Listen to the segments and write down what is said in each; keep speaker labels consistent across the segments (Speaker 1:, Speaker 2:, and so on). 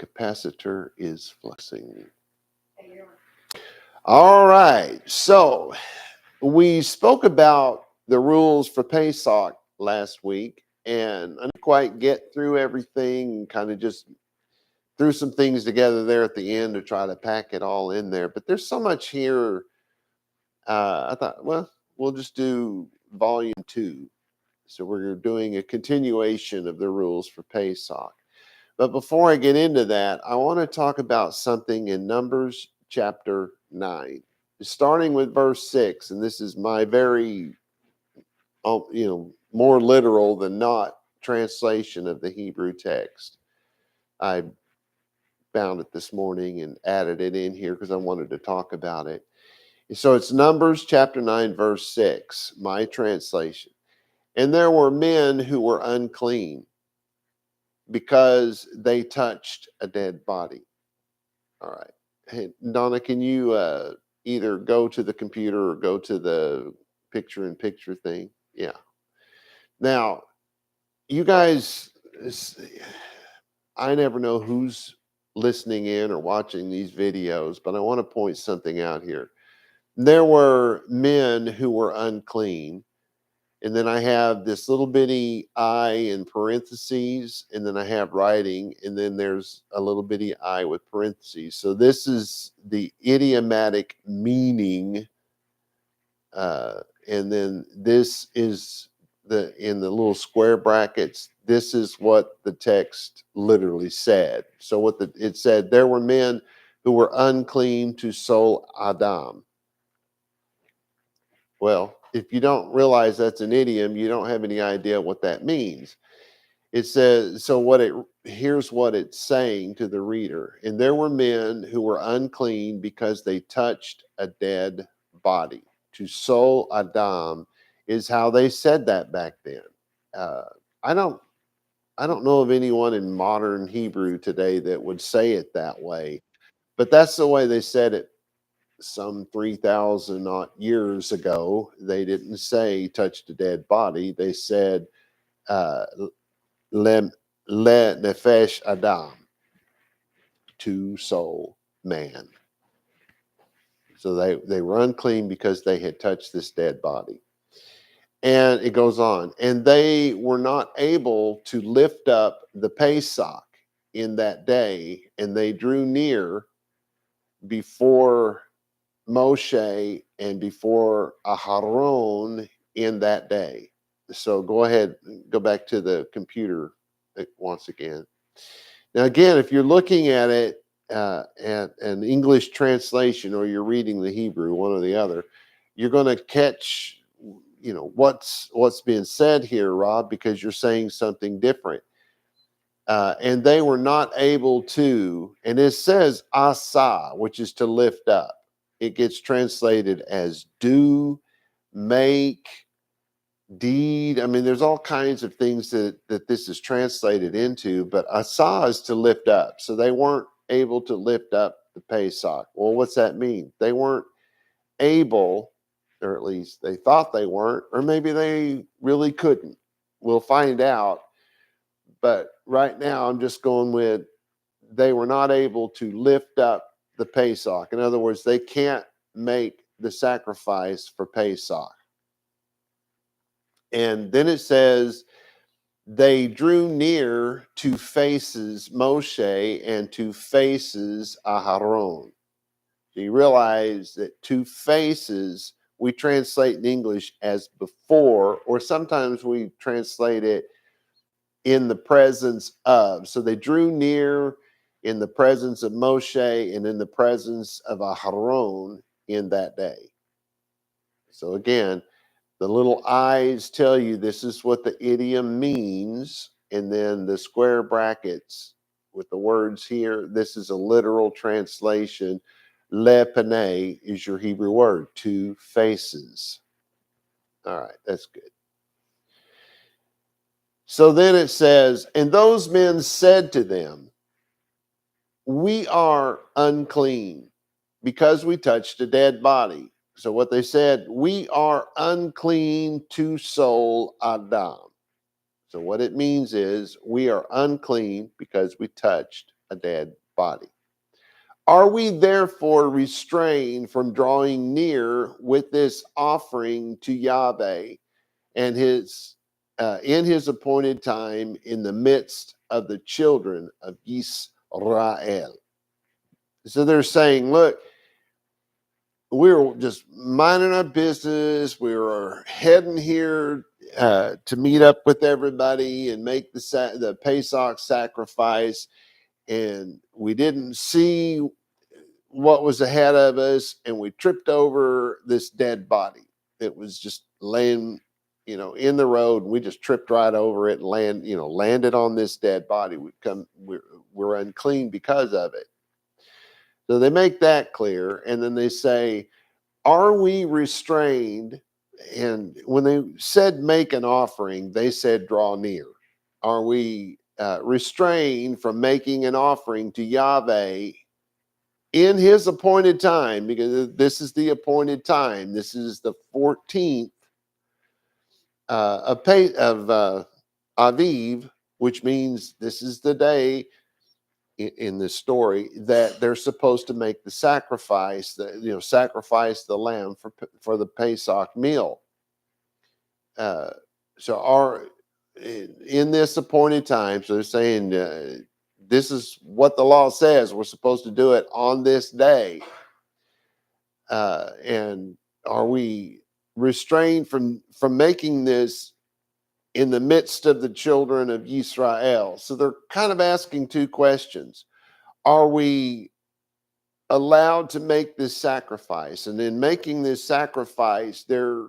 Speaker 1: capacitor is fluxing. All right. So we spoke about the rules for Pesach last week, and I didn't quite get through everything and kind of just threw some things together there at the end to try to pack it all in there. But there's so much here. I thought, well, we'll just do volume 2. So we're doing a continuation of the rules for Pesach. But before I get into that, I want to talk about something in Numbers chapter 9, starting with verse 6. And this is my very, more literal than not translation of the Hebrew text. I found it this morning and added it in here because I wanted to talk about it. So it's Numbers chapter 9, verse 6, my translation. And there were men who were unclean because they touched a dead body. All right. Hey, Donna, can you either go to the computer or go to the picture-in-picture thing? Yeah. Now, you guys, I never know who's listening in or watching these videos, but I want to point something out here. There were men who were unclean. And then I have this little bitty I in parentheses, and then I have writing, and then there's a little bitty I with parentheses. So this is the idiomatic meaning, and then this is in the little square brackets. This is what the text literally said. So it said, there were men who were unclean to Sol Adam. Well, if you don't realize that's an idiom, you don't have any idea what that means. It says, here's what it's saying to the reader. And there were men who were unclean because they touched a dead body. To Sol Adam is how they said that back then. I don't know of anyone in modern Hebrew today that would say it that way, but that's the way they said it some 3,000 odd years ago. They didn't say touched a dead body. They said le nefesh adam, to soul man. So they were unclean because they had touched this dead body. And it goes on. And they were not able to lift up the Pesach in that day. And they drew near before Moshe and before Aharon in that day. So go ahead, go back to the computer once again. Now, again, if you're looking at it at an English translation or you're reading the Hebrew, one or the other, you're going to catch, what's being said here, Rob, because you're saying something different. And they were not able to, and it says asa, which is to lift up. It gets translated as do, make, deed. I mean, there's all kinds of things that this is translated into, but asa is to lift up. So they weren't able to lift up the Pesach. Well, what's that mean? They weren't able, or at least they thought they weren't, or maybe they really couldn't. We'll find out. But right now, I'm just going with they were not able to lift up the Pesach. In other words, they can't make the sacrifice for Pesach. And then it says they drew near to faces Moshe and to faces Aharon. So you realize that to faces we translate in English as before, or sometimes we translate it in the presence of. So they drew near in the presence of Moshe and in the presence of Aharon in that day. So again, the little I's tell you this is what the idiom means. And then the square brackets with the words here, this is a literal translation. Le pene is your Hebrew word, two faces. All right, that's good. So then it says, and those men said to them, we are unclean because we touched a dead body. So what they said, we are unclean to Sol Adam. So what it means is we are unclean because we touched a dead body. Are we therefore restrained from drawing near with this offering to Yahweh and his in his appointed time in the midst of the children of Israel? So they're saying, look, we were just minding our business. We were heading here to meet up with everybody and make the Pesach sacrifice, and we didn't see what was ahead of us, and we tripped over this dead body. It was just laying, in the road. We just tripped right over it and landed on this dead body. We're unclean because of it. So they make that clear, and then they say, are we restrained? And when they said make an offering, they said draw near. Are we restrained from making an offering to Yahweh in his appointed time? Because this is the appointed time. This is the 14th of Aviv, which means this is the day in this story that they're supposed to make the sacrifice, sacrifice the lamb for the Pesach meal. So in this appointed time, so they're saying this is what the law says. We're supposed to do it on this day. And are we restrained from making this in the midst of the children of Israel? So they're kind of asking two questions. Are we allowed to make this sacrifice? And in making this sacrifice, they're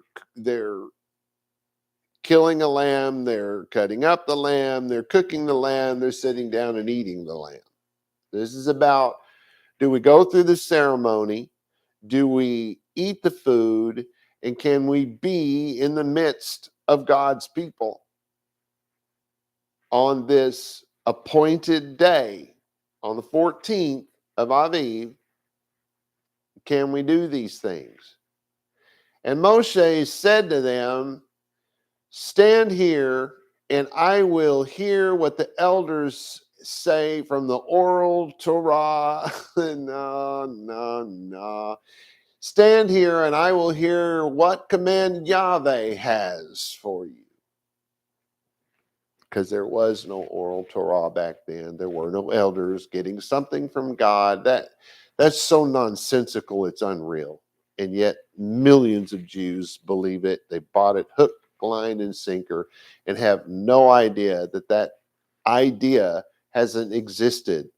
Speaker 1: killing a lamb, they're cutting up the lamb, they're cooking the lamb, they're sitting down and eating the lamb. This is about, do we go through the ceremony? Do we eat the food? And can we be in the midst of God's people on this appointed day, on the 14th of Aviv? Can we do these things? And Moshe said to them, stand here, and I will hear what the elders say from the oral Torah. No. Stand here, and I will hear what command Yahweh has for you. Because there was no oral Torah back then. There were no elders getting something from God. That's so nonsensical, it's unreal. And yet millions of Jews believe it. They bought it hook, line, and sinker, and have no idea that idea hasn't existed,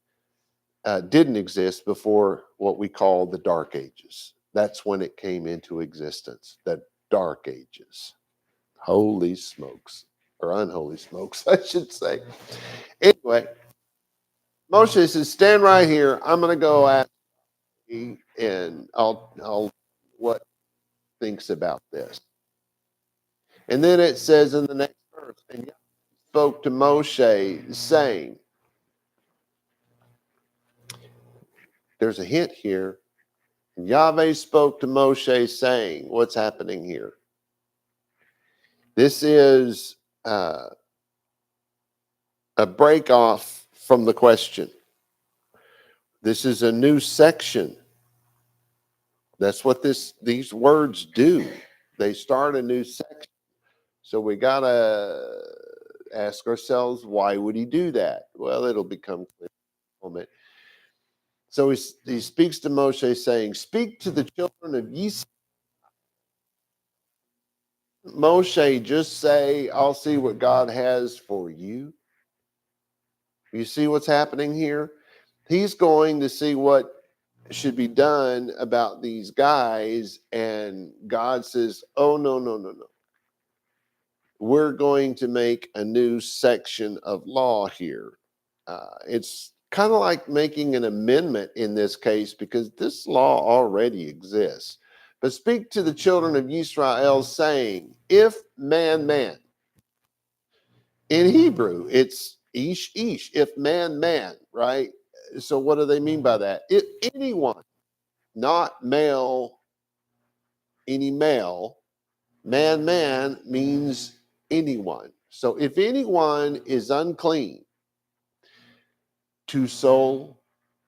Speaker 1: didn't exist before what we call the Dark Ages. That's when it came into existence, the Dark Ages. Holy smokes. Or unholy smokes, I should say. Anyway, Moshe says, stand right here. I'm going to go ask you, and I'll what thinks about this. And then it says in the next verse, and Yahweh spoke to Moshe, saying, there's a hint here. And Yahweh spoke to Moshe, saying, what's happening here? This is a break off from the question. This is a new section. That's what these words do. They start a new section. So we got to ask ourselves, why would he do that? Well, it'll become clear in a moment. So he speaks to Moshe saying, speak to the children of Yisrael. Moshe, just say, I'll see what God has for you. You see what's happening here? He's going to see what should be done about these guys, and God says, oh, no. We're going to make a new section of law here. It's kind of like making an amendment in this case, because this law already exists. But speak to the children of Israel, saying, if man. In Hebrew, it's ish, if man, right? So what do they mean by that? If anyone, not male, any male, man means anyone. So if anyone is unclean to soul.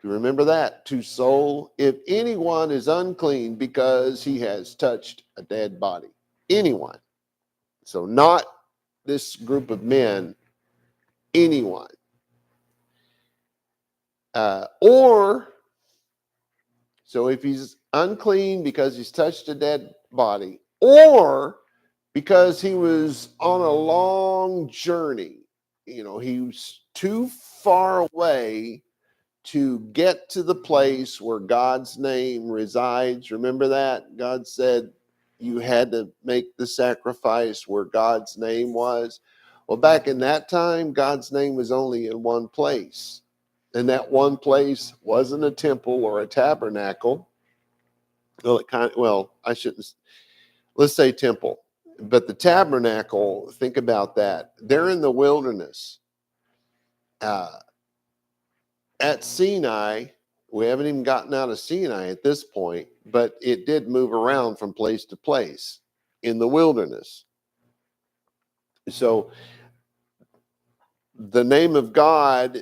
Speaker 1: Do you remember that? To soul. If anyone is unclean because he has touched a dead body. Anyone. So not this group of men, anyone. Or, so if he's unclean because he's touched a dead body, or because he was on a long journey, he was too far away to get to the place where God's name resides. Remember that? God said you had to make the sacrifice where God's name was. Well, back in that time, God's name was only in one place. And that one place wasn't a temple or a tabernacle. Well, I shouldn't, let's say temple. But the tabernacle, think about that. They're in the wilderness. At Sinai, we haven't even gotten out of Sinai at this point, but it did move around from place to place in the wilderness. So the name of God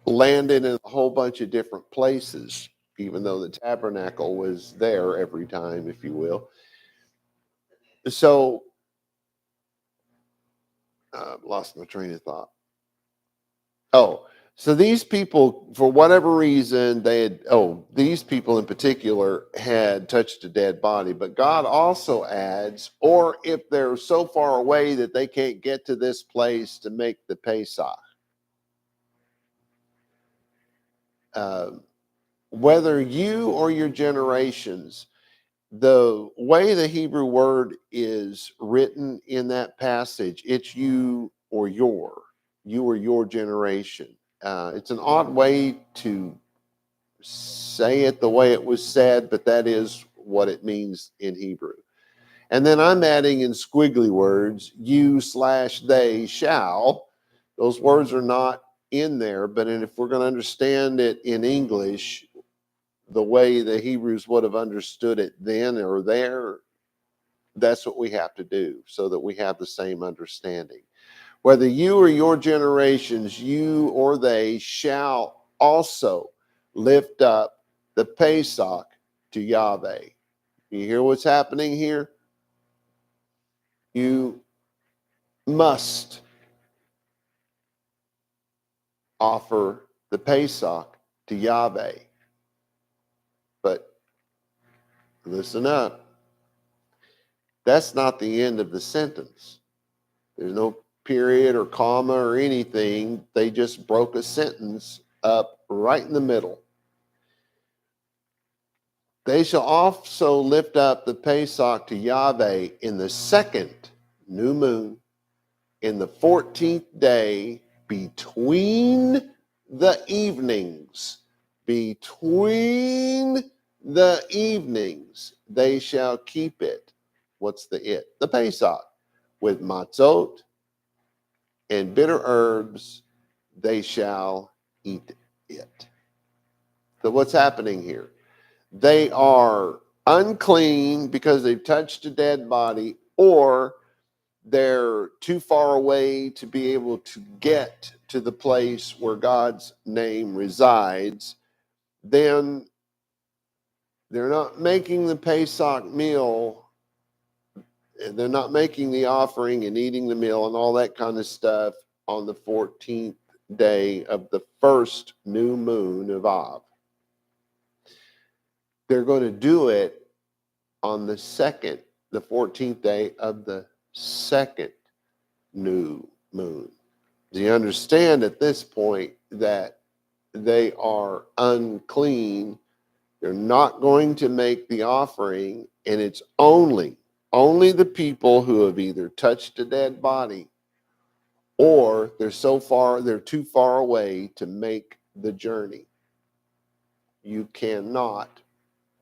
Speaker 1: landed in a whole bunch of different places, even though the tabernacle was there every time, if you will. So, lost my train of thought. Oh, so these people, for whatever reason, these people in particular had touched a dead body. But God also adds, or if they're so far away that they can't get to this place to make the Pesach. Whether you or your generations, the way the Hebrew word is written in that passage, it's you or your generation. It's an odd way to say it the way it was said, but that is what it means in Hebrew. And then I'm adding in squiggly words, you/they shall. Those words are not in there, but if we're going to understand it in English, the way the Hebrews would have understood it then or there, that's what we have to do so that we have the same understanding. Whether you or your generations, you or they, shall also lift up the Pesach to Yahweh. You hear what's happening here? You must offer the Pesach to Yahweh. But listen up. That's not the end of the sentence. There's no period or comma or anything. They just broke a sentence up right in the middle. They shall also lift up the Pesach to Yahweh in the second new moon, in the 14th day, between the evenings. Between the evenings, they shall keep it. What's the it? The Pesach. With matzot and bitter herbs, they shall eat it. So what's happening here? They are unclean because they've touched a dead body, or they're too far away to be able to get to the place where God's name resides. Then they're not making the Pesach meal. They're not making the offering and eating the meal and all that kind of stuff on the 14th day of the first new moon of Av. They're going to do it on the 14th day of the second new moon. Do you understand at this point that they are unclean? They're not going to make the offering, and it's only the people who have either touched a dead body or they're too far away to make the journey. You cannot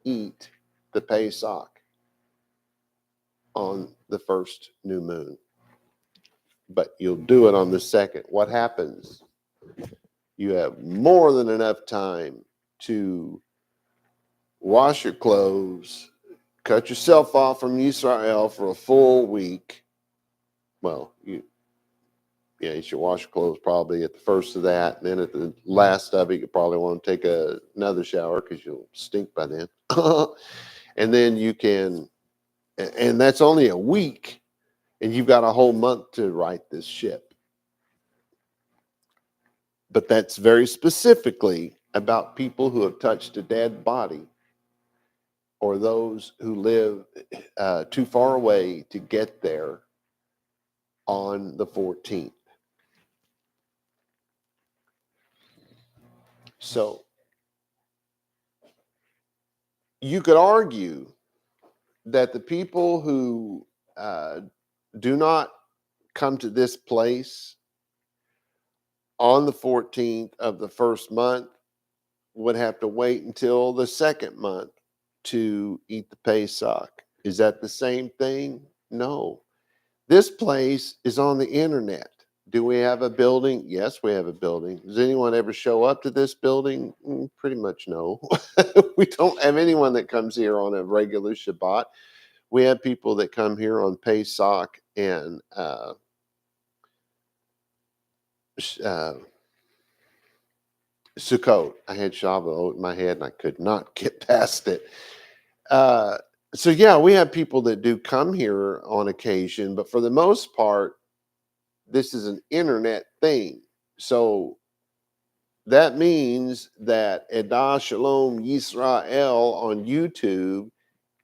Speaker 1: eat the Pesach on the first new moon, but you'll do it on the second. What happens? You have more than enough time to wash your clothes, cut yourself off from Israel for a full week. Well, Yeah, you should wash your clothes probably at the first of that. And then at the last of it, you probably want to take another shower because you'll stink by then. And then you can, and that's only a week, and you've got a whole month to right this ship. But that's very specifically about people who have touched a dead body or those who live too far away to get there on the 14th. So you could argue that the people who do not come to this place on the 14th of the first month would have to wait until the second month to eat the Pesach. Is that the same thing? No. This place is on the internet. Do we have a building? Yes, we have a building. Does anyone ever show up to this building? Pretty much no. We don't have anyone that comes here on a regular Shabbat. We have people that come here on Pesach and Sukkot. I had Shavuot in my head and I could not get past it. So yeah, we have people that do come here on occasion, but for the most part, this is an internet thing. So that means that Edah Shalom Yisrael on YouTube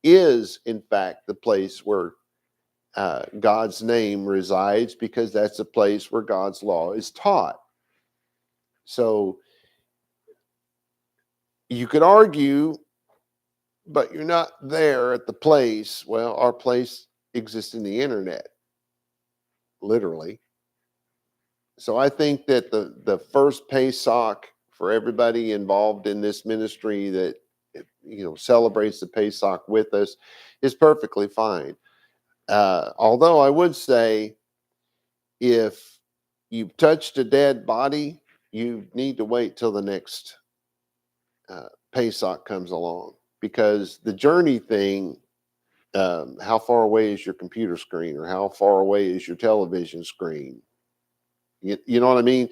Speaker 1: is in fact the place where God's name resides, because that's the place where God's law is taught. So you could argue, but you're not there at the place. Well, our place exists in the internet, literally. So I think that the first Pesach for everybody involved in this ministry that celebrates the Pesach with us is perfectly fine. Although I would say, if you've touched a dead body, you need to wait till the next Pesach comes along, because the journey thing, how far away is your computer screen, or how far away is your television screen? You know what I mean?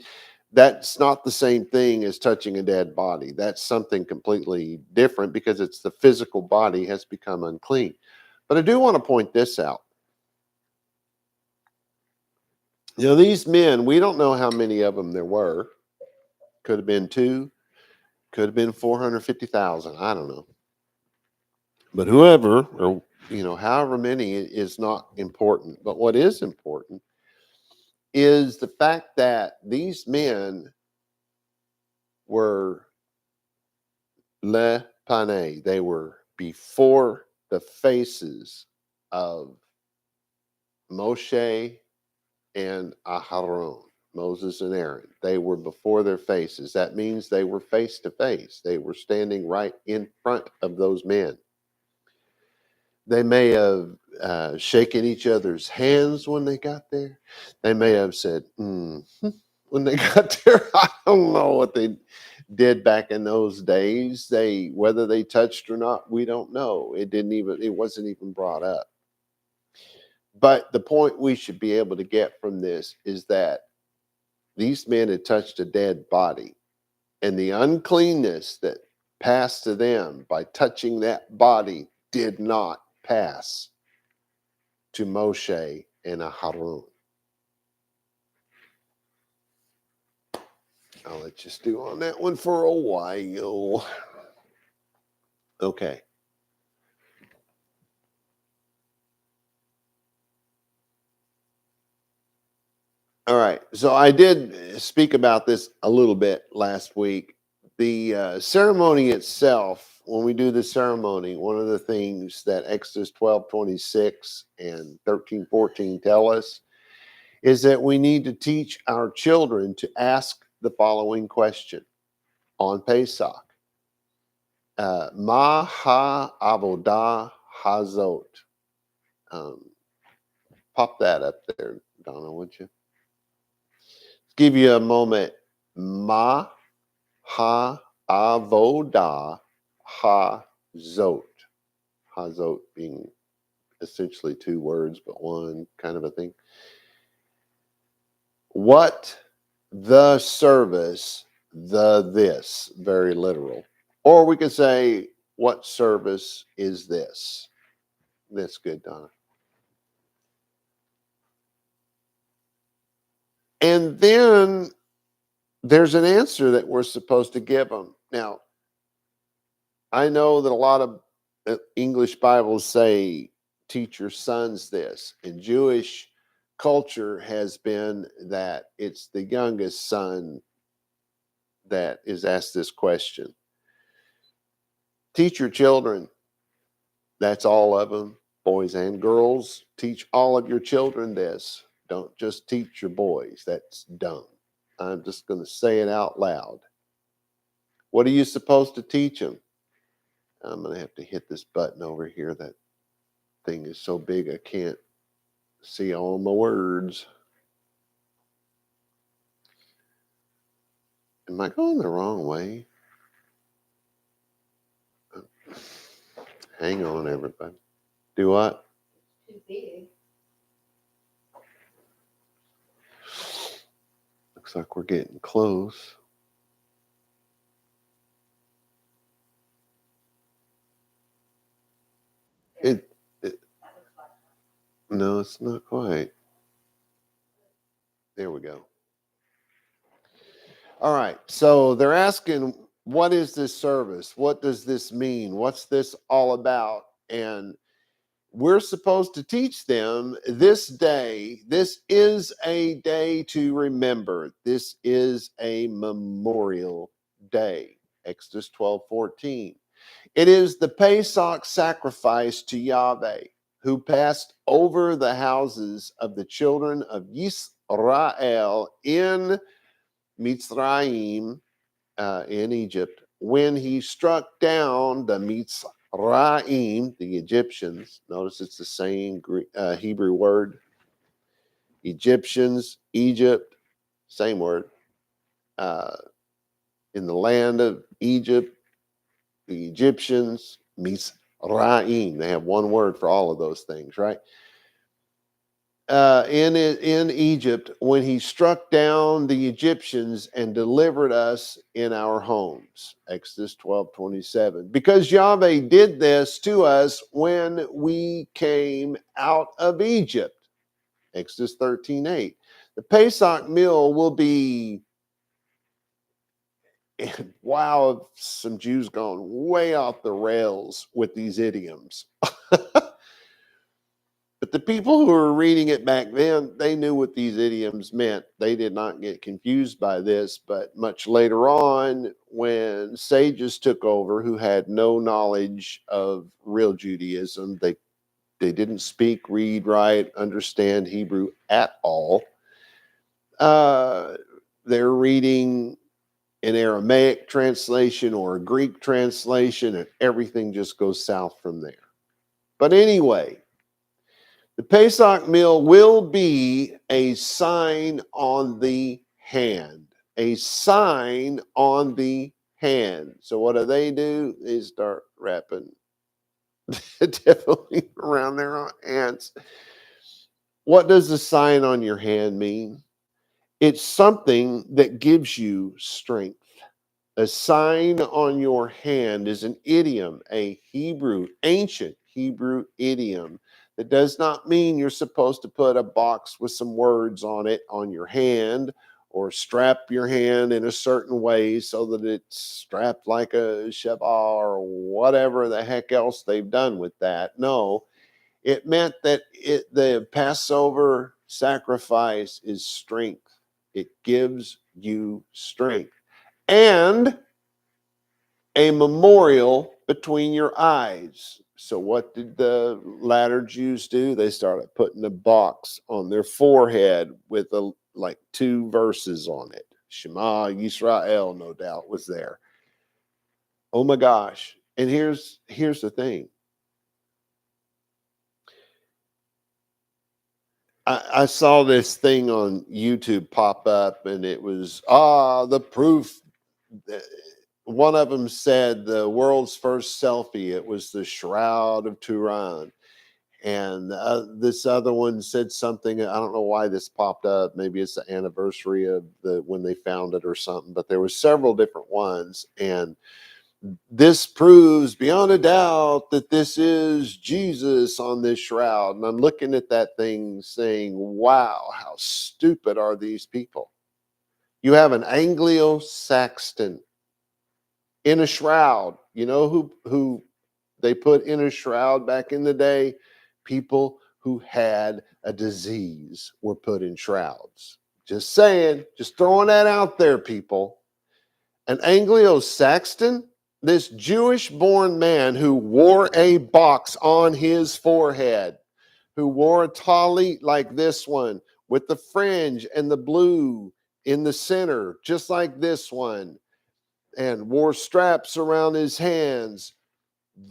Speaker 1: That's not the same thing as touching a dead body. That's something completely different, because it's the physical body has become unclean. But I do want to point this out. These men, we don't know how many of them there were. Could have been 2, could have been 450,000. I don't know. But whoever, or however many, is not important. But what is important is the fact that these men were le pane. They were before the faces of Moshe and Aharon, Moses and Aaron. They were before their faces. That means they were face to face. They were standing right in front of those men. They may have shaken each other's hands when they got there. They may have said, when they got there. I don't know what they did back in those days. Whether they touched or not, we don't know. It wasn't even brought up. But the point we should be able to get from this is that these men had touched a dead body, and the uncleanness that passed to them by touching that body did not pass to Moshe and Aharon. I'll let you stew on that one for a while. Okay. All right. So I did speak about this a little bit last week. The ceremony itself, when we do the ceremony, one of the things that Exodus 12:26 and 13:14 tell us is that we need to teach our children to ask the following question on Pesach. Ma ha avodah hazot. Pop that up there, Donna, would you? Give you a moment. Ma ha avodah hazot. Hazot being essentially 2 words, but one kind of a thing. What the service, the this, very literal. Or we could say, what service is this? That's good, Donna. And then there's an answer that we're supposed to give them. Now, I know that a lot of English Bibles say, teach your sons this. And Jewish culture has been that it's the youngest son that is asked this question. Teach your children. That's all of them, boys and girls. Teach all of your children this. Don't just teach your boys. That's dumb. I'm just going to say it out loud. What are you supposed to teach them? I'm going to have to hit this button over here. That thing is so big I can't see all my words. Am I going the wrong way? Hang on, everybody. Do what? Too big. Looks like we're getting close. It no, it's not quite. There we go. All right. So they're asking, what is this service? What does this mean? What's this all about? And we're supposed to teach them this day. This is a day to remember. This is a memorial day. Exodus 12:14. It is the Pesach sacrifice to Yahweh, who passed over the houses of the children of Yisrael in Mitzrayim, in Egypt, when he struck down the Mitzrayim, the Egyptians. Notice it's the same Hebrew word. Egyptians, Egypt, same word. In the land of Egypt, the Egyptians, Mitzrayim. They have one word for all of those things, right? In Egypt, when he struck down the Egyptians and delivered us in our homes. Exodus 12:27. Because Yahweh did this to us when we came out of Egypt. Exodus 13:8. The Pesach meal will be, wow, some Jews gone way off the rails with these idioms. But the people who were reading it back then, they knew what these idioms meant. They did not get confused by this. But much later on, when sages took over who had no knowledge of real Judaism, they didn't speak, read, write, understand Hebrew at all. They're reading an Aramaic translation or a Greek translation, and everything just goes south from there. But anyway, the Pesach meal will be a sign on the hand. A sign on the hand. So what do? They start wrapping definitely around their hands. What does the sign on your hand mean? It's something that gives you strength. A sign on your hand is an idiom, a ancient Hebrew idiom that does not mean you're supposed to put a box with some words on it on your hand or strap your hand in a certain way so that it's strapped like a sheba or whatever the heck else they've done with that. No, it meant that the Passover sacrifice is strength. It gives you strength. And a memorial between your eyes. So what did the latter Jews do? They started putting a box on their forehead with like 2 verses on it. Shema Yisrael, no doubt, was there. Oh my gosh. And here's the thing. I saw this thing on YouTube pop up, and it was the proof. One of them said the world's first selfie. It was the Shroud of Turin, And this other one said something. I don't know why this popped up. Maybe it's the anniversary of when they found it or something. But there were several different ones, and this proves beyond a doubt that this is Jesus on this shroud. And I'm looking at that thing saying, wow, how stupid are these people? You have an Anglo-Saxon in a shroud. You know who they put in a shroud back in the day? People who had a disease were put in shrouds. Just saying, just throwing that out there, people. An Anglo-Saxon, this Jewish-born man who wore a box on his forehead, who wore a tallit like this one with the fringe and the blue in the center, just like this one, and wore straps around his hands.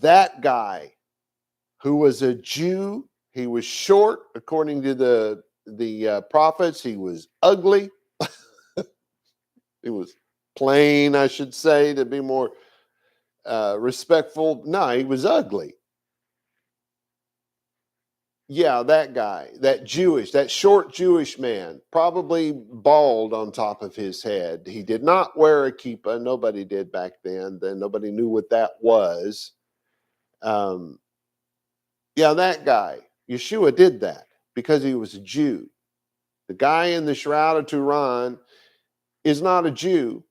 Speaker 1: That guy, who was a Jew, he was short, according to the prophets. He was ugly. He was plain, I should say, to be more respectful. No, he was ugly. Yeah, that guy, that short Jewish man, probably bald on top of his head. He did not wear a kippah. Nobody did back then. Then nobody knew what that was. Um, yeah, that guy, Yeshua did that because he was a Jew. The guy in the Shroud of Turin is not a Jew.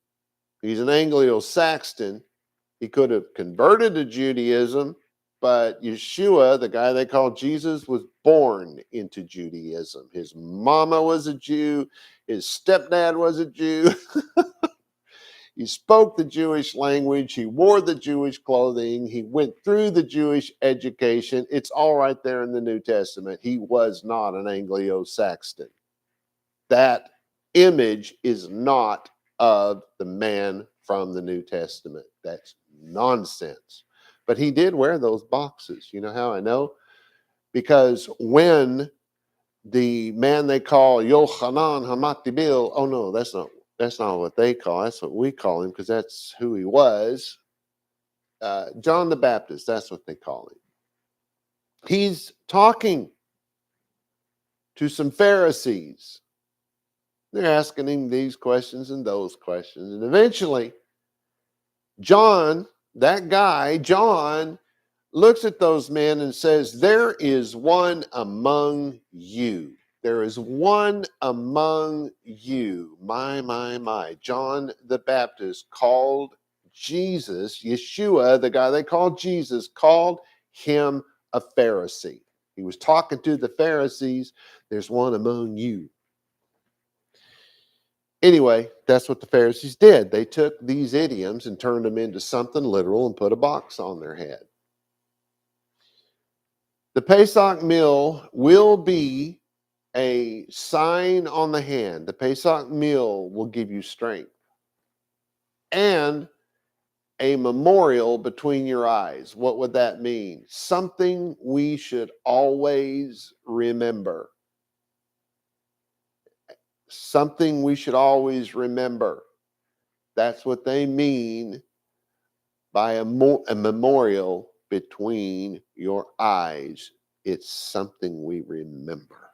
Speaker 1: He's an Anglo-Saxon. He could have converted to Judaism, but Yeshua, the guy they call Jesus, was born into Judaism. His mama was a Jew. His stepdad was a Jew. He spoke the Jewish language. He wore the Jewish clothing. He went through the Jewish education. It's all right there in the New Testament. He was not an Anglo-Saxon. That image is not of the man from the New Testament. That's nonsense. But he did wear those boxes. You know how I know? Because when the man they call Yochanan Hamatibil, oh no, that's not what they call. That's what we call him because that's who he was. John the Baptist, that's what they call him. He's talking to some Pharisees. They're asking him these questions and those questions. And eventually, John, that guy, John, looks at those men and says, there is one among you. There is one among you. My. John the Baptist called Jesus, Yeshua, the guy they called Jesus, called him a Pharisee. He was talking to the Pharisees. There's one among you. Anyway, that's what the Pharisees did. They took these idioms and turned them into something literal and put a box on their head. The Pesach meal will be a sign on the hand. The Pesach meal will give you strength and a memorial between your eyes. What would that mean? Something we should always remember. Something we should always remember. That's what they mean by a memorial between your eyes. It's something we remember.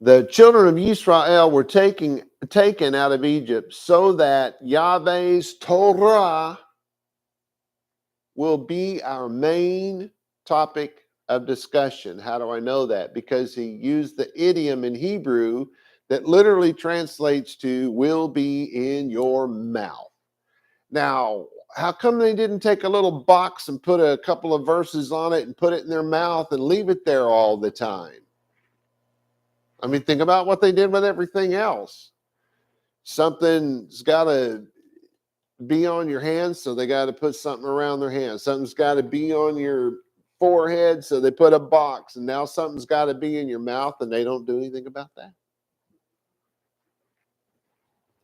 Speaker 1: The children of Israel were taken out of Egypt so that Yahweh's Torah will be our main topic of discussion. How do I know that? Because he used the idiom in Hebrew that literally translates to will be in your mouth. Now, how come they didn't take a little box and put a couple of verses on it and put it in their mouth and leave it there all the time? I mean, think about what they did with everything else. Something's got to be on your hands, so they got to put something around their hands. Something's got to be on your forehead, so they put a box. And now something's got to be in your mouth, and they don't do anything about that.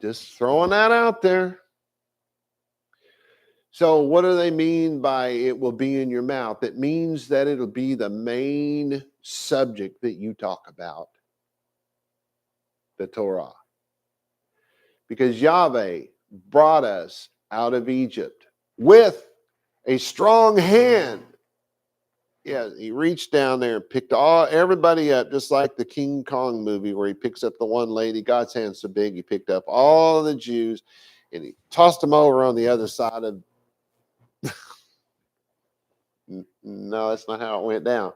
Speaker 1: Just throwing that out there. So what do they mean by it will be in your mouth? It means that it'll be the main subject that you talk about, the Torah. Because Yahweh brought us out of Egypt with A strong hand. Yeah, he reached down there and picked everybody up, just like the King Kong movie where he picks up the one lady. God's hand's so big, he picked up all the Jews and he tossed them over on the other side of. No, that's not how it went down.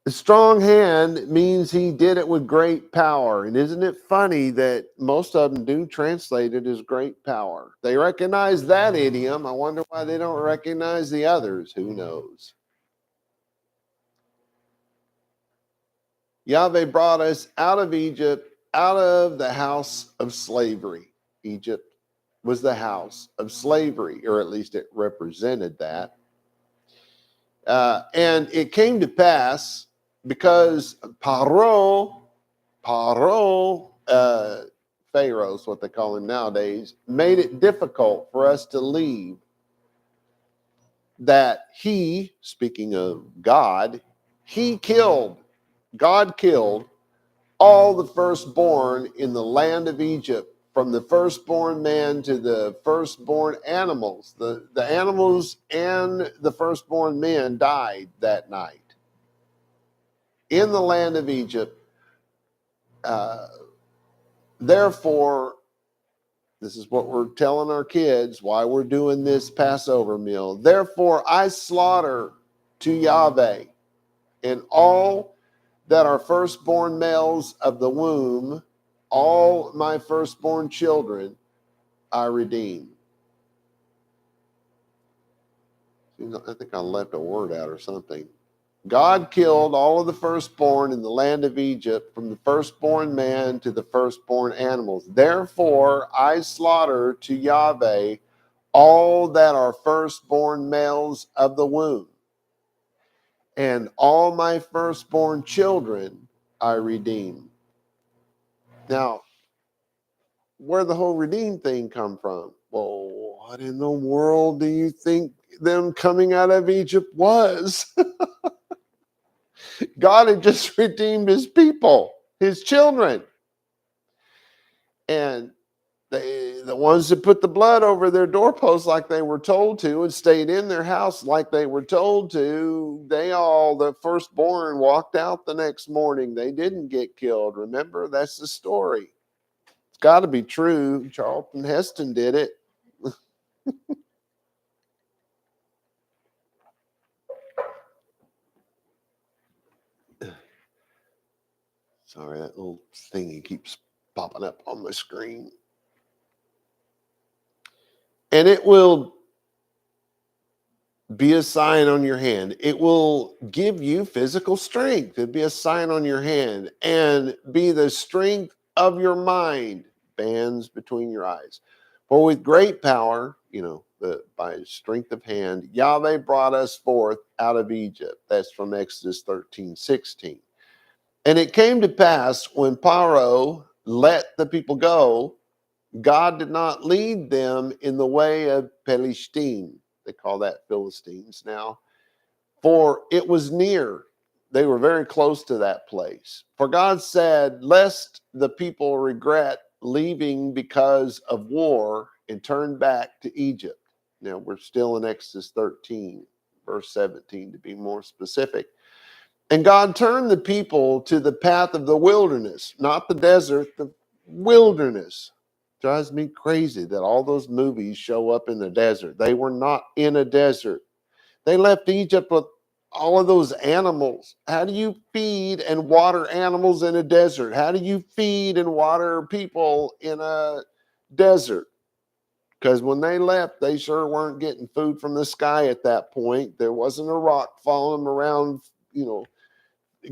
Speaker 1: A strong hand means he did it with great power. And isn't it funny that most of them do translate it as great power? They recognize that idiom. I wonder why they don't recognize the others. Who knows? Yahweh brought us out of Egypt, out of the house of slavery. Egypt was the house of slavery, or at least it represented that. And it came to pass because Pharaoh, Pharaoh's what they call him nowadays, made it difficult for us to leave. That he, speaking of God, God killed all the firstborn in the land of Egypt, from the firstborn man to the firstborn animals. The animals and the firstborn men died that night in the land of Egypt. Therefore, this is what we're telling our kids why we're doing this Passover meal. Therefore, I slaughter to Yahweh, and all that are firstborn males of the womb, all my firstborn children, I redeem. I think I left a word out or something. God killed all of the firstborn in the land of Egypt, from the firstborn man to the firstborn animals. Therefore, I slaughter to Yahweh all that are firstborn males of the womb, and all my firstborn children I redeem. Now, where the whole redeem thing come from? Well, what in the world do you think them coming out of Egypt was? God had just redeemed his people, his children. And the ones that put the blood over their doorposts like they were told to and stayed in their house like they were told to, the firstborn walked out the next morning. They didn't get killed. Remember, that's the story. It's got to be true. Charlton Heston did it. Sorry, that little thingy keeps popping up on my screen. And it will be a sign on your hand. It will give you physical strength. It'll be a sign on your hand and be the strength of your mind, bands between your eyes. For with great power, by strength of hand, Yahweh brought us forth out of Egypt. That's from Exodus 13:16. And it came to pass when Pharaoh let the people go, God did not lead them in the way of Pelishtim. They call that Philistines now. For it was near. They were very close to that place. For God said, lest the people regret leaving because of war and turn back to Egypt. Now we're still in Exodus 13, verse 17 to be more specific. And God turned the people to the path of the wilderness, not the desert, the wilderness. Drives me crazy that all those movies show up in the desert. They were not in a desert. They left Egypt with all of those animals. How do you feed and water animals in a desert? How do you feed and water people in a desert? Because when they left, they sure weren't getting food from the sky at that point. There wasn't a rock following them around,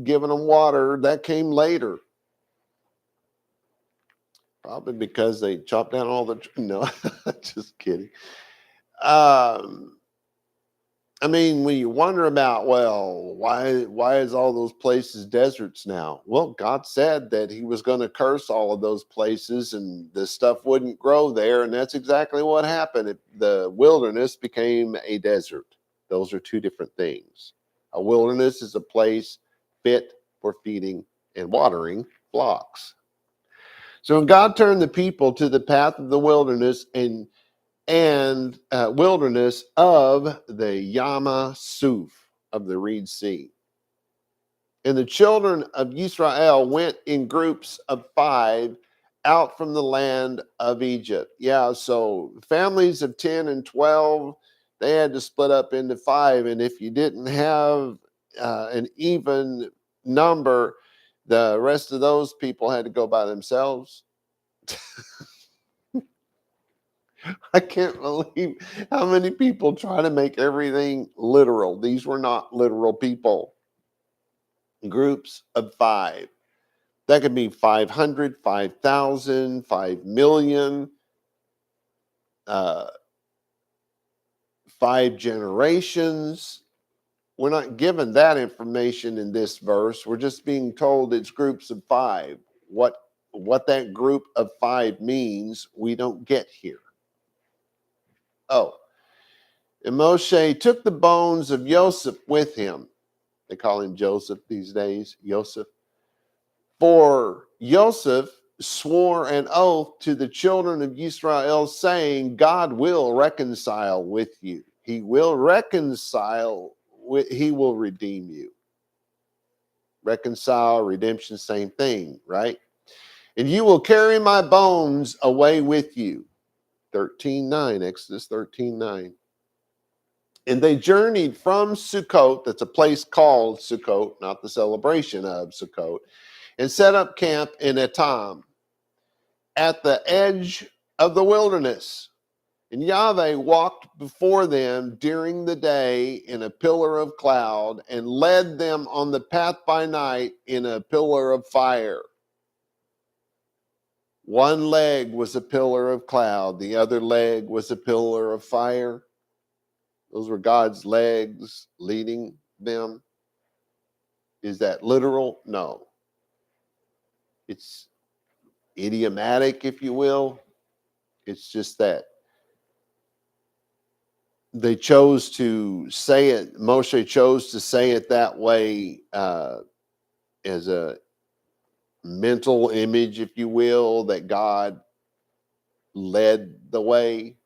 Speaker 1: giving them water. That came later. Probably because they chopped down all the... No, just kidding. When you wonder about, why is all those places deserts now? Well, God said that he was going to curse all of those places and the stuff wouldn't grow there. And that's exactly what happened. The wilderness became a desert. Those are two different things. A wilderness is a place fit for feeding and watering flocks. So God turned the people to the path of the wilderness, and and wilderness of the Yama Suf, of the Reed Sea. And the children of Israel went in groups of 5 out from the land of Egypt. Yeah, so families of 10 and 12, they had to split up into 5. And if you didn't have an even number, the rest of those people had to go by themselves. I can't believe how many people try to make everything literal. These were not literal people. Groups of 5. That could be 500, 5,000, 5,000,000, 5 generations. We're not given that information in this verse. We're just being told it's groups of 5. What that group of 5 means, we don't get here. Oh, and Moshe took the bones of Joseph with him. They call him Joseph these days, Joseph. For Joseph swore an oath to the children of Israel, saying, God will reconcile with you. He will reconcile, he will redeem you. Reconcile, redemption, same thing, right? And you will carry my bones away with you. 13:9, Exodus 13:9. And they journeyed from Sukkot, that's a place called Sukkot, not the celebration of Sukkot, and set up camp in Etam at the edge of the wilderness. And Yahweh walked before them during the day in a pillar of cloud and led them on the path by night in a pillar of fire. One leg was a pillar of cloud, the other leg was a pillar of fire. Those were God's legs leading them. Is that literal? No. It's idiomatic, if you will. It's just that they chose to say it, Moshe chose to say it that way as a mental image, if you will, that God led the way.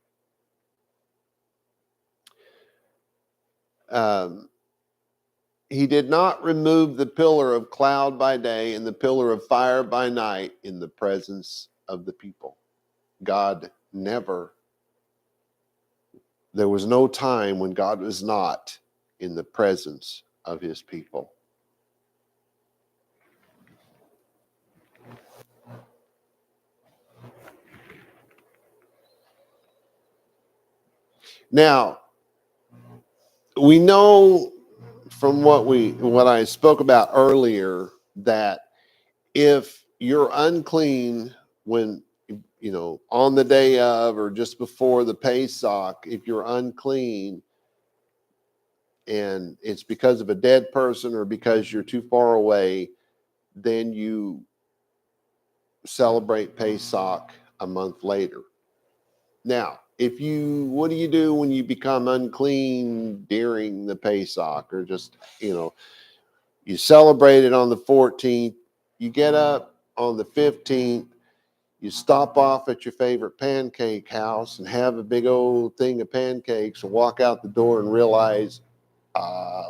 Speaker 1: He did not remove the pillar of cloud by day and the pillar of fire by night in the presence of the people. God never, there was no time when God was not in the presence of his people. Now, we know from what I spoke about earlier that if you're unclean when on the day of or just before the Pesakh, if you're unclean and it's because of a dead person or because you're too far away, then you celebrate Pesach a month later. Now, what do you do when you become unclean during the Pesach or just, you celebrate it on the 14th, you get up on the 15th, you stop off at your favorite pancake house and have a big old thing of pancakes and walk out the door and realize,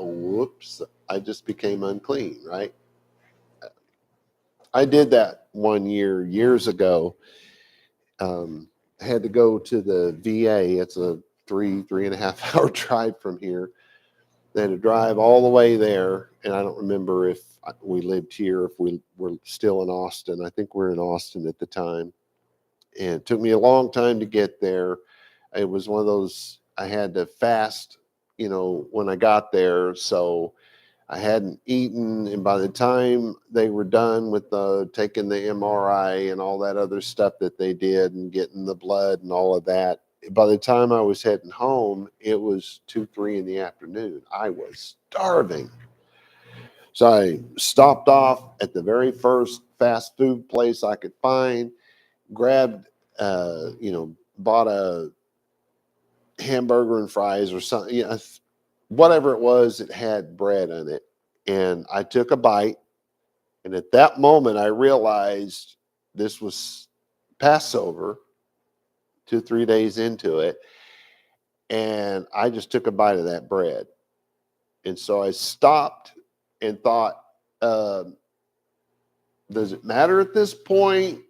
Speaker 1: whoops, I just became unclean, right? I did that one year, years ago. I had to go to the VA. It's a 3.5 hour drive from here. They had to drive all the way there. And I don't remember if we lived here, if we were still in Austin. I think we were in Austin at the time. And it took me a long time to get there. It was one of those, I had to fast, when I got there. So I hadn't eaten. And by the time they were done with taking the MRI and all that other stuff that they did and getting the blood and all of that, by the time I was heading home, it was 2, 3 in the afternoon. I was starving. So I stopped off at the very first fast food place I could find, grabbed, bought a hamburger and fries or something, whatever it was, it had bread on it. And I took a bite. And at that moment, I realized this was Passover 2 or 3 days into it, and I just took a bite of that bread. And so I stopped and thought, um, does it matter at this point?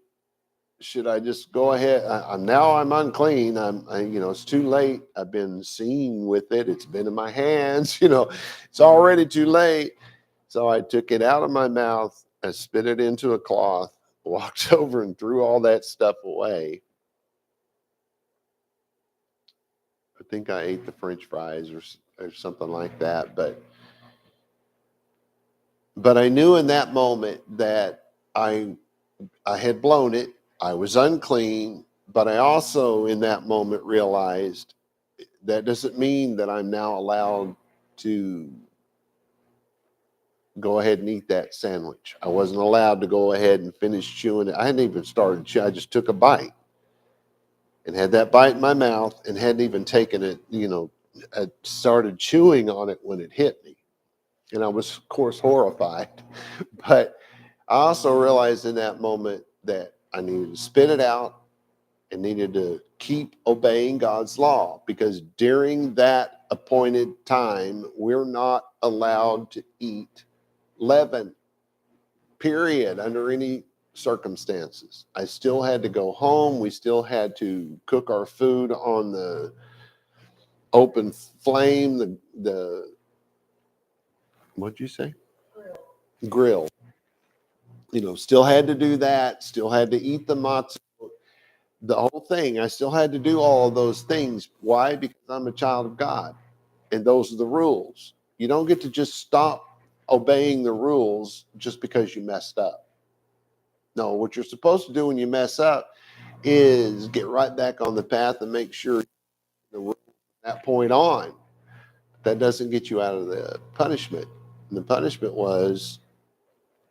Speaker 1: Should I just go ahead? I'm unclean. It's too late. I've been seen with it. It's been in my hands. It's already too late. So I took it out of my mouth. I spit it into a cloth, walked over and threw all that stuff away. I think I ate the French fries or something like that. But I knew in that moment that I had blown it. I was unclean, but I also in that moment realized that doesn't mean that I'm now allowed to go ahead and eat that sandwich. I wasn't allowed to go ahead and finish chewing it. I hadn't even started chewing. I just took a bite and had that bite in my mouth and hadn't even taken it, I started chewing on it when it hit me. And I was, of course, horrified. But I also realized in that moment that I needed to spit it out and needed to keep obeying God's law, because during that appointed time, we're not allowed to eat leaven, period, under any circumstances. I still had to go home. We still had to cook our food on the open flame, the what'd you say? Grill. Still had to do that, still had to eat the matzah, the whole thing. I still had to do all of those things. Why? Because I'm a child of God, and those are the rules. You don't get to just stop obeying the rules just because you messed up. No, what you're supposed to do when you mess up is get right back on the path and make sure the rules from that point on. That doesn't get you out of the punishment. And the punishment was,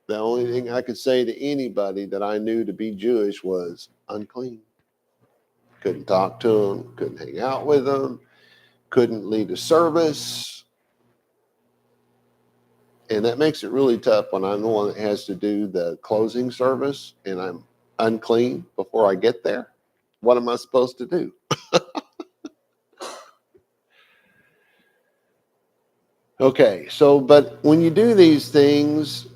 Speaker 1: the only thing I could say to anybody that I knew to be Jewish was unclean. Couldn't talk to them, couldn't hang out with them, couldn't lead a service. And that makes it really tough when I'm the one that has to do the closing service and I'm unclean before I get there. What am I supposed to do? Okay, but when you do these things,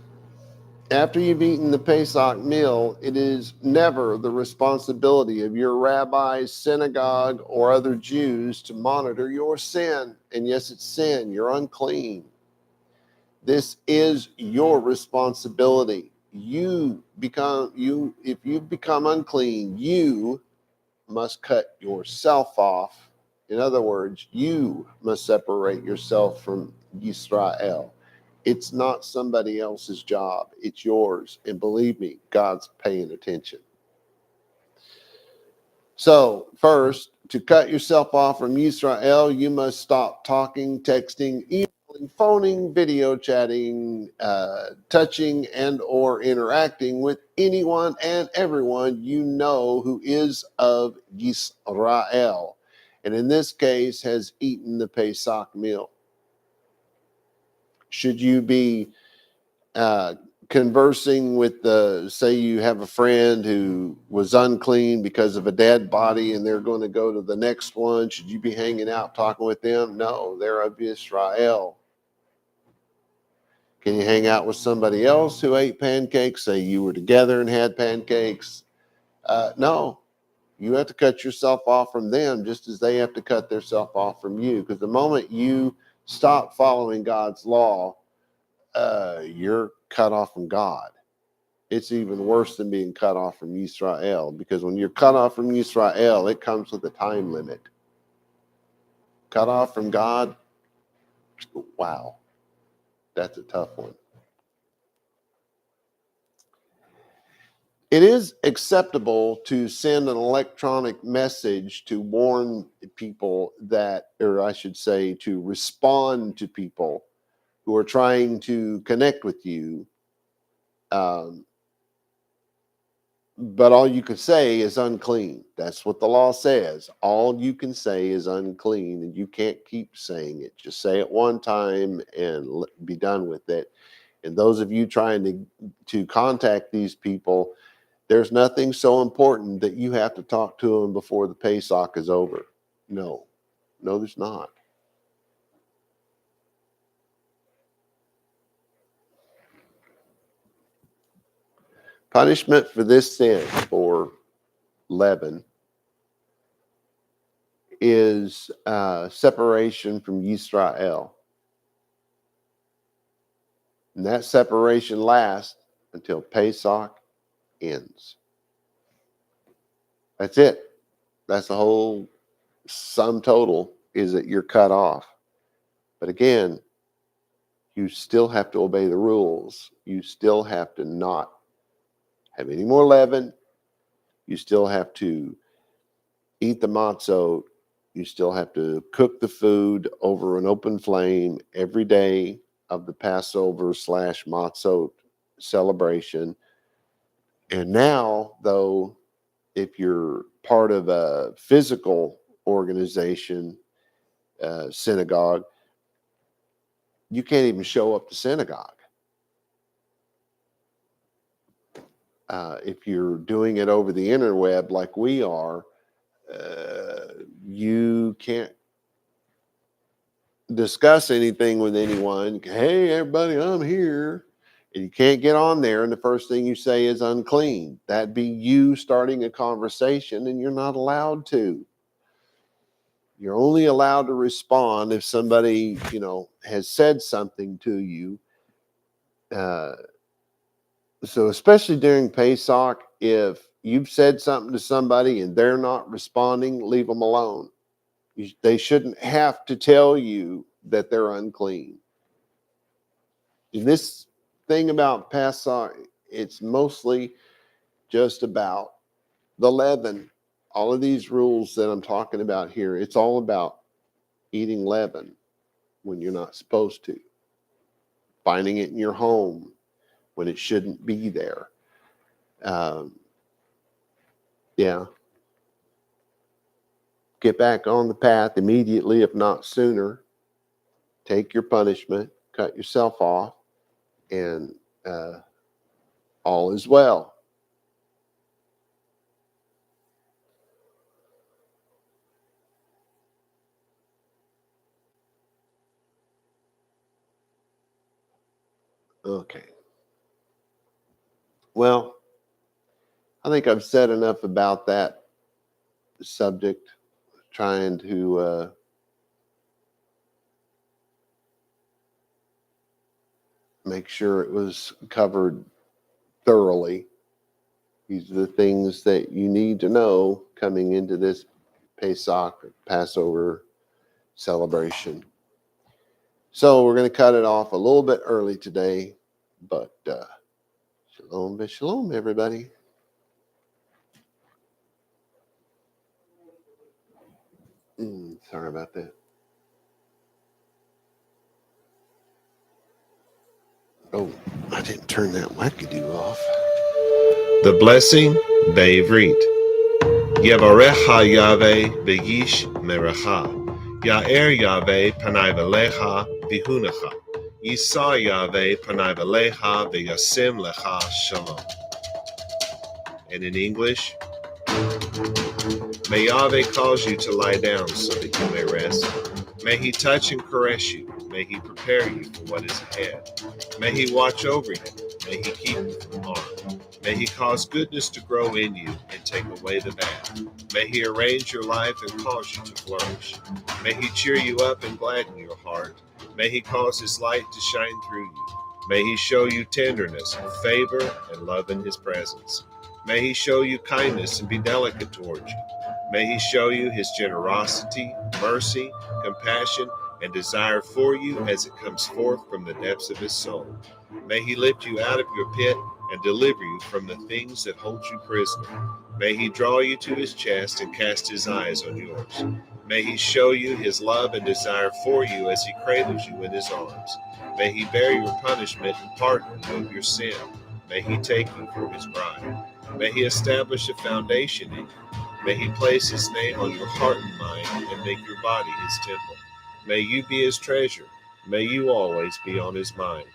Speaker 1: after you've eaten the Pesach meal, it is never the responsibility of your rabbi, synagogue, or other Jews to monitor your sin. And yes, it's sin. You're unclean. This is your responsibility. If you become unclean, you must cut yourself off. In other words, you must separate yourself from Israel. It's not somebody else's job. It's yours. And believe me, God's paying attention. So first, to cut yourself off from Israel, you must stop talking, texting, emailing, phoning, video chatting, touching, and or interacting with anyone and everyone you know who is of Israel, and in this case has eaten the Pesach meal. Should you be conversing with say you have a friend who was unclean because of a dead body and they're going to go to the next one, should you be hanging out talking with them? No, they're of Israel. Can you hang out with somebody else who ate pancakes? Say you were together and had pancakes. No, you have to cut yourself off from them just as they have to cut themselves off from you, because the moment you stop following God's law, you're cut off from God. It's even worse than being cut off from Israel, because when you're cut off from Israel, it comes with a time limit. Cut off from God, wow, that's a tough one. It is acceptable to send an electronic message to warn people that, or I should say, to respond to people who are trying to connect with you. But all you can say is unclean. That's what the law says. All you can say is unclean, and you can't keep saying it. Just say it one time and be done with it. And those of you trying to contact these people, There's nothing so important that you have to talk to him before the Pesach is over. No, there's not. Punishment for this sin, for leaven, is separation from Yisrael. And that separation lasts until Pesach ends. That's it. That's the whole sum total, is that you're cut off. But again, you still have to obey the rules. You still have to not have any more leaven. You still have to eat the matzot. You still have to cook the food over an open flame every day of the Passover / matzot celebration. And now, though, if you're part of a physical organization, synagogue, you can't even show up to synagogue. If you're doing it over the interweb like we are, you can't discuss anything with anyone. Hey, everybody, I'm here. And you can't get on there, and the first thing you say is unclean. That'd be you starting a conversation, and you're not allowed to. You're only allowed to respond if somebody, has said something to you. So especially during Pesach, if you've said something to somebody and they're not responding, leave them alone. They shouldn't have to tell you that they're unclean. And this thing about Pesach, it's mostly just about the leaven. All of these rules that I'm talking about here, it's all about eating leaven when you're not supposed to, finding it in your home when it shouldn't be there. Yeah. Get back on the path immediately, if not sooner. Take your punishment, cut yourself off, and all is well. Okay. Well, I think I've said enough about that subject, trying to make sure it was covered thoroughly. These are the things that you need to know coming into this Pesach, Passover celebration. So we're going to cut it off a little bit early today, but shalom v'shalom, everybody. Sorry about that. Oh, I didn't turn that wackadoo off.
Speaker 2: The blessing, Be'ivrit. Yevarecha Yahweh v'yish merecha. Ya'er Yahweh panai v'lecha v'hunecha. Yisa Yahweh panai v'lecha v'yasim lecha shalom. And in English, may Yahweh cause you to lie down so that you may rest. May he touch and caress you. May he prepare you for what is ahead. May he watch over you. May he keep you from harm. May he cause goodness to grow in you and take away the bad. May he arrange your life and cause you to flourish. May he cheer you up and gladden your heart. May he cause his light to shine through you. May he show you tenderness and favor and love in his presence. May he show you kindness and be delicate towards you. May he show you his generosity, mercy, compassion, and desire for you as it comes forth from the depths of his soul. May he lift you out of your pit and deliver you from the things that hold you prisoner. May he draw you to his chest and cast his eyes on yours. May he show you his love and desire for you as he cradles you in his arms. May he bear your punishment and pardon you of your sin. May he take you for his bride. May he establish a foundation in you. May he place his name on your heart and mind and make your body his temple. May you be his treasure. May you always be on his mind.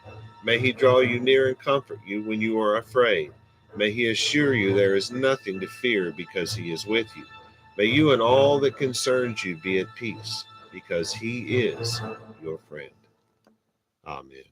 Speaker 2: May he draw you near and comfort you when you are afraid. May he assure you there is nothing to fear because he is with you. May you and all that concerns you be at peace because he is your friend. Amen.